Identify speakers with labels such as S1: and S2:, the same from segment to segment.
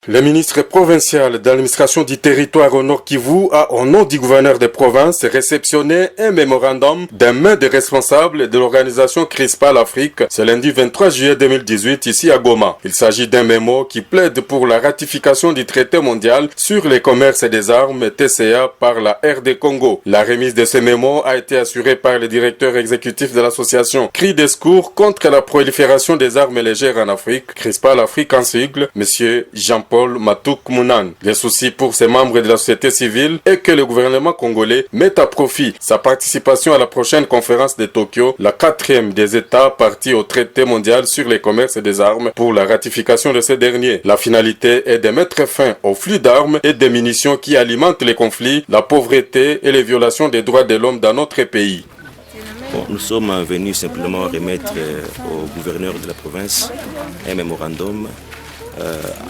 S1: Le ministre provincial d'administration du territoire au Nord Kivu a, au nom du gouverneur de province, réceptionné un mémorandum des mains des responsables de l'organisation CRISPAL Afrique ce lundi 23 juillet 2018 ici à Goma. Il s'agit d'un mémo qui plaide pour la ratification du traité mondial sur les commerces des armes TCA par la RD Congo. La remise de ce mémo a été assurée par le directeur exécutif de l'association Cri des secours contre la prolifération des armes légères en Afrique, CRISPAL Afrique en sigle, M. Jean-Paul Matouk Mounan. Le souci pour ces membres de la société civile est que le gouvernement congolais mette à profit sa participation à la prochaine conférence de Tokyo, la 4e des États partis au traité mondial sur les commerces des armes pour la ratification de ces derniers. La finalité est de mettre fin au flux d'armes et de munitions qui alimentent les conflits, la pauvreté et les violations des droits de l'homme dans notre pays.
S2: Bon, nous sommes venus simplement remettre au gouverneur de la province un mémorandum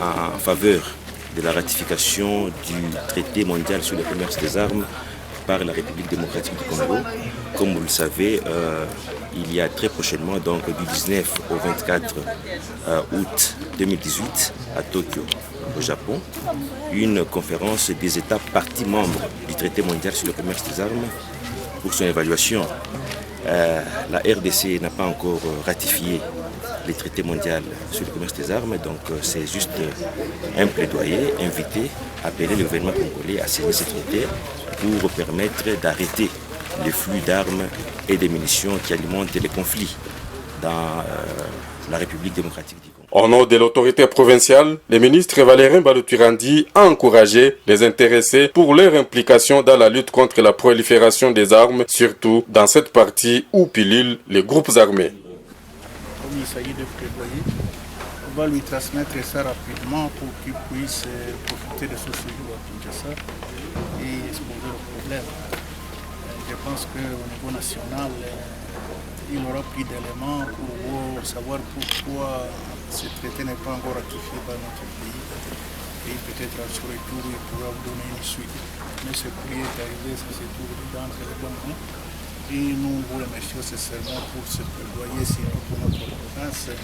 S2: en faveur de la ratification du traité mondial sur le commerce des armes par la République démocratique du Congo. Comme vous le savez, il y a très prochainement, donc du 19 au 24 août 2018 à Tokyo, au Japon, une conférence des États parties membres du traité mondial sur le commerce des armes pour son évaluation. La RDC n'a pas encore ratifié les traités mondiaux sur le commerce des armes, donc c'est juste un plaidoyer, inviter, appeler le gouvernement congolais à signer ces traités pour permettre d'arrêter les flux d'armes et de munitions qui alimentent les conflits dans la République démocratique du Congo.
S1: Au nom de l'autorité provinciale, le ministre Valérin Baluturandi a encouragé les intéressés pour leur implication dans la lutte contre la prolifération des armes, surtout dans cette partie où pilulent les groupes armés.
S3: Comme il s'agit de plaidoyer, on va lui transmettre ça rapidement pour qu'il puisse profiter de ce séjour à Kinshasa et exposer le problème. Je pense qu'au niveau national, il aura plus d'éléments pour savoir pourquoi ce traité n'est pas encore ratifié par notre pays. Et peut-être à ce retour, il pourra vous donner une suite. Mais ce prix est arrivé, ça s'est trouvé dans les bonnes mains. Et nous vous remercions sincèrement pour ce plaidoyer, surtout pour notre province.